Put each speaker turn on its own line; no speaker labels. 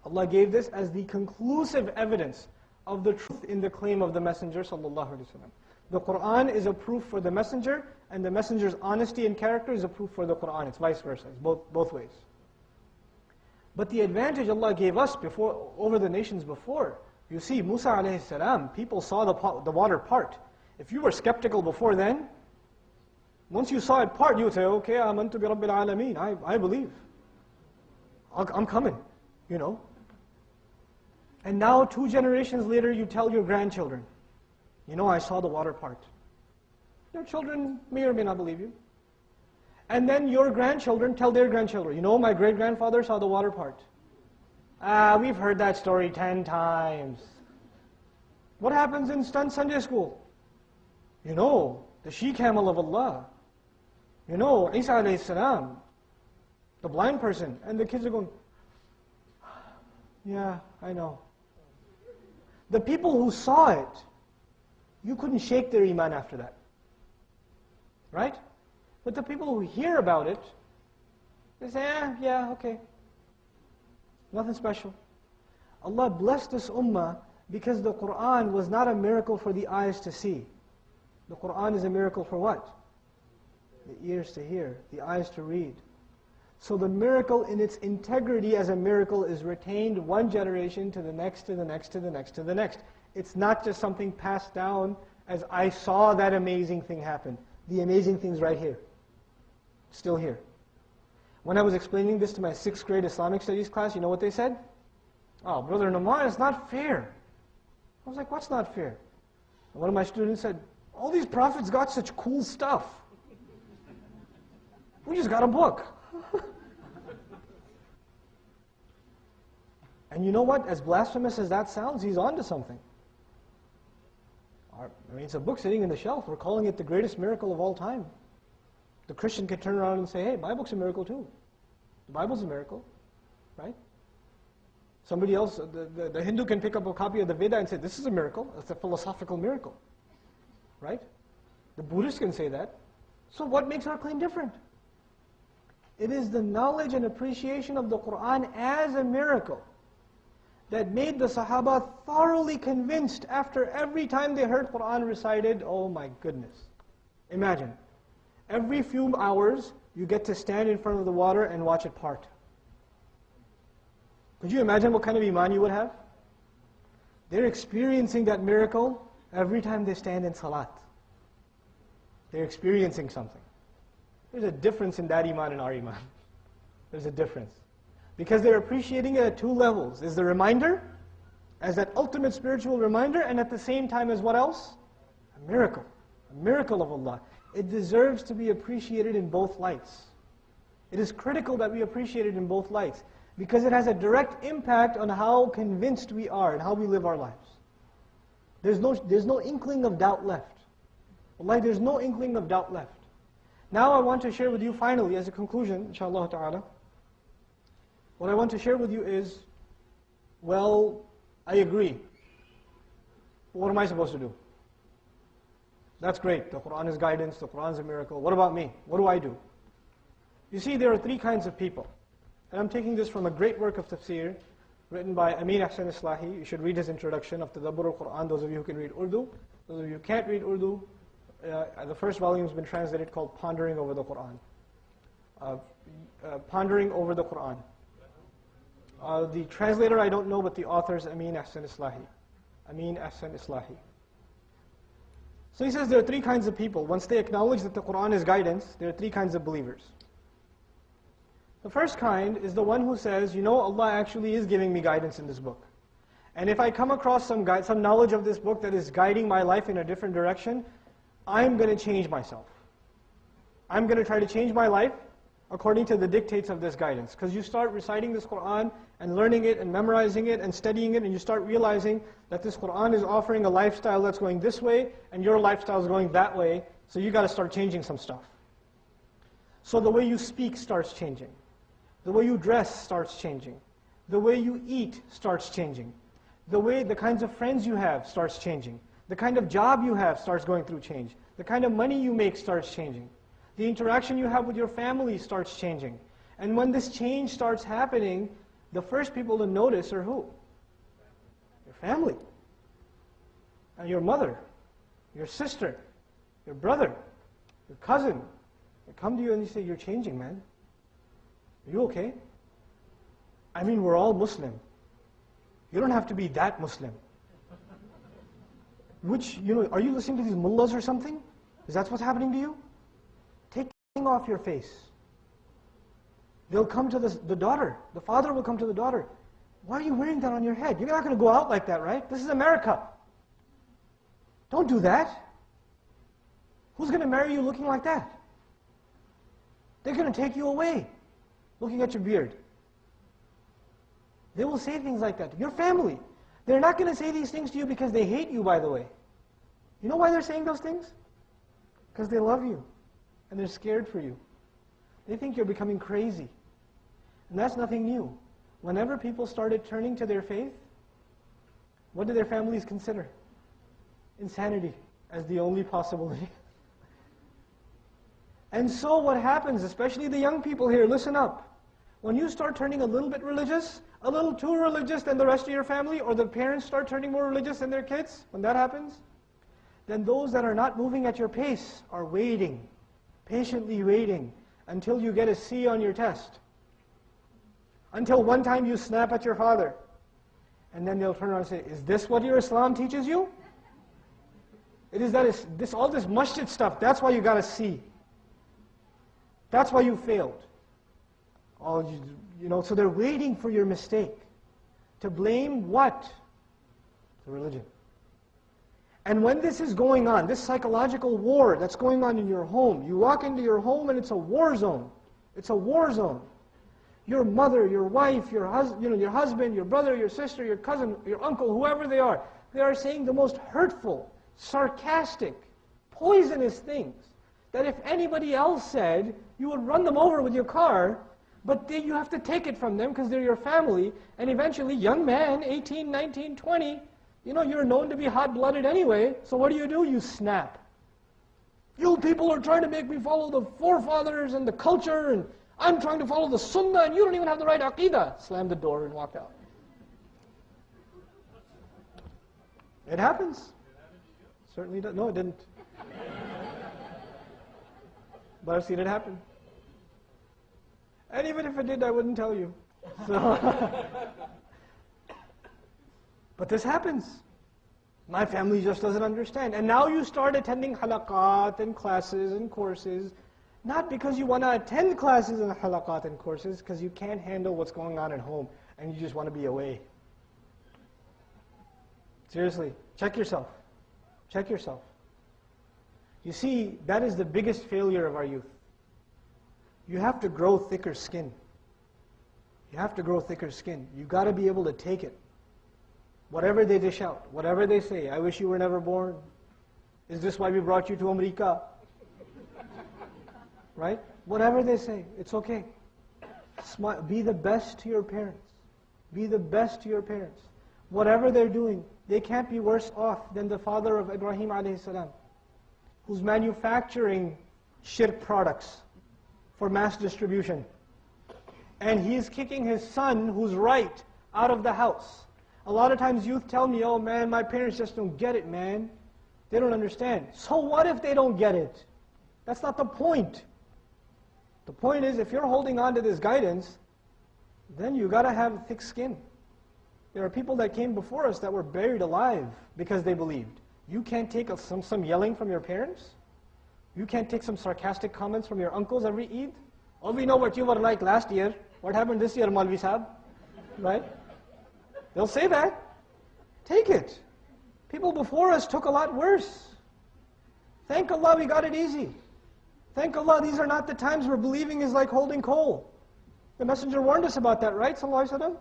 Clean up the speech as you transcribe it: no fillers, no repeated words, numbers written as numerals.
Allah gave this as the conclusive evidence of the truth in the claim of the Messenger ﷺ. The Qur'an is a proof for the Messenger, and the Messenger's honesty and character is a proof for the Qur'an. It's vice versa. It's both ways. But the advantage Allah gave us over the nations before, you see, Musa alayhi salam, people saw the water part. If you were skeptical before then, once you saw it part, you would say, okay, amantu bi rabbil alameen, I believe. I'm coming, you know. And now 2 generations later, you tell your grandchildren, you know, I saw the water part. Your children may or may not believe you. And then your grandchildren tell their grandchildren, you know, my great-grandfather saw the water part. We've heard that story 10 times. What happens in Sunday school? You know, the she-camel of Allah. You know, Isa alayhi salam, the blind person. And the kids are going, yeah, I know. The people who saw it, you couldn't shake their iman after that. Right? But the people who hear about it, they say, yeah, okay. Nothing special. Allah blessed this ummah because the Qur'an was not a miracle for the eyes to see. The Qur'an is a miracle for what? The ears to hear, the eyes to read. So the miracle in its integrity as a miracle is retained one generation to the next, to the next, to the next, to the next. It's not just something passed down as I saw that amazing thing happen. The amazing thing's right here. Still here. When I was explaining this to my 6th grade Islamic studies class, you know what they said? Oh, Brother Nouman, it's not fair. I was like, what's not fair? And one of my students said, all these prophets got such cool stuff. We just got a book. And you know what? As blasphemous as that sounds, he's onto something. I mean, it's a book sitting in the shelf. We're calling it the greatest miracle of all time. The Christian can turn around and say, hey, my book's a miracle too. The Bible's a miracle, right? Somebody else, the Hindu can pick up a copy of the Veda and say, this is a miracle. It's a philosophical miracle, right? The Buddhist can say that. So what makes our claim different? It is the knowledge and appreciation of the Qur'an as a miracle that made the Sahaba thoroughly convinced after every time they heard Qur'an recited. Oh my goodness. Imagine, every few hours you get to stand in front of the water and watch it part. Could you imagine what kind of iman you would have? They're experiencing that miracle every time they stand in salat. They're experiencing something. There's a difference in that iman and our iman. There's a difference. Because they're appreciating it at 2 levels. Is the reminder, as that ultimate spiritual reminder, and at the same time as what else? A miracle of Allah. It deserves to be appreciated in both lights. It is critical that we appreciate it in both lights, because it has a direct impact on how convinced we are and how we live our lives. There's no inkling of doubt left. Wallahi, there's no inkling of doubt left. Now I want to share with you finally, as a conclusion, inshaAllah ta'ala, what I want to share with you is, well, I agree. What am I supposed to do? That's great. The Qur'an is guidance, the Qur'an is a miracle. What about me? What do I do? You see, there are 3 kinds of people. And I'm taking this from a great work of tafsir written by Amin Ahsan Islahi. You should read his introduction of Tadabbur al-Qur'an, those of you who can read Urdu. Those of you who can't read Urdu, the first volume has been translated called Pondering Over the Qur'an. Pondering Over the Qur'an. The translator I don't know, but the author is Amin Ahsan Islahi. Amin Ahsan Islahi. So he says there are 3 kinds of people. Once they acknowledge that the Qur'an is guidance, there are 3 kinds of believers. The first kind is the one who says, you know, Allah actually is giving me guidance in this book. And if I come across some knowledge of this book that is guiding my life in a different direction, I'm going to change myself. I'm going to try to change my life according to the dictates of this guidance. Because you start reciting this Qur'an and learning it and memorizing it and studying it, and you start realizing that this Qur'an is offering a lifestyle that's going this way and your lifestyle is going that way, so you got to start changing some stuff. So the way you speak starts changing. The way you dress starts changing. The way you eat starts changing. The kinds of friends you have starts changing. The kind of job you have starts going through change. The kind of money you make starts changing. The interaction you have with your family starts changing. And when this change starts happening, the first people to notice are who? Your family. And your mother, your sister, your brother, your cousin. They come to you and you say, you're changing, man. Are you okay? I mean, we're all Muslim. You don't have to be that Muslim. Which, are you listening to these mullahs or something? Is that what's happening to you? Take the thing off your face. They'll come to the daughter. The father will come to the daughter. Why are you wearing that on your head? You're not going to go out like that, right? This is America. Don't do that. Who's going to marry you looking like that? They're going to take you away, looking at your beard. They will say things like that. Your family. They're not going to say these things to you because they hate you, by the way. You know why they're saying those things? Because they love you. And they're scared for you. They think you're becoming crazy. And that's nothing new. Whenever people started turning to their faith, what did their families consider? Insanity as the only possibility. And so what happens, especially the young people here, listen up. When you start turning a little bit religious, a little too religious than the rest of your family, or the parents start turning more religious than their kids, when that happens, then those that are not moving at your pace are waiting, patiently waiting, until you get a C on your test. Until one time you snap at your father. And then they'll turn around and say, is this what your Islam teaches you? It is that all this masjid stuff, that's why you got a C. That's why you failed. So they're waiting for your mistake. To blame what? The religion. And when this is going on, this psychological war that's going on in your home, you walk into your home and it's a war zone. It's a war zone. Your mother, your wife, your husband, your brother, your sister, your cousin, your uncle, whoever they are saying the most hurtful, sarcastic, poisonous things that if anybody else said, you would run them over with your car, but you have to take it from them because they're your family, and eventually, young man, 18, 19, 20, you're known to be hot-blooded anyway, so what do? You snap. You people are trying to make me follow the forefathers and the culture, and I'm trying to follow the sunnah, and you don't even have the right aqidah. Slammed the door and walked out. It happens. Certainly does. No, it didn't. But I've seen it happen. And even if it did, I wouldn't tell you. So but this happens. My family just doesn't understand. And now you start attending halaqat and classes and courses, not because you want to attend classes and halaqat and courses, because you can't handle what's going on at home and you just want to be away. Seriously, check yourself. Check yourself. You see, that is the biggest failure of our youth. You have to grow thicker skin. You have to grow thicker skin. You've got to be able to take it. Whatever they dish out, whatever they say, I wish you were never born. Is this why we brought you to America? Right? Whatever they say, it's okay. Be the best to your parents. Be the best to your parents. Whatever they're doing, they can't be worse off than the father of Ibrahim alayhi salam, who's manufacturing shirk products for mass distribution. And he's kicking his son, who's right, out of the house. A lot of times youth tell me, oh man, my parents just don't get it, man. They don't understand. So what if they don't get it? That's not the point. The point is, if you're holding on to this guidance, then you got to have thick skin. There are people that came before us that were buried alive because they believed. You can't take some yelling from your parents. You can't take some sarcastic comments from your uncles every Eid. Oh, we know what you were like last year. What happened this year, Maulvi Sahib? Right? They'll say that. Take it. People before us took a lot worse. Thank Allah we got it easy. Thank Allah these are not the times where believing is like holding coal. The Messenger warned us about that, right? Sallallahu Alaihi Wasallam?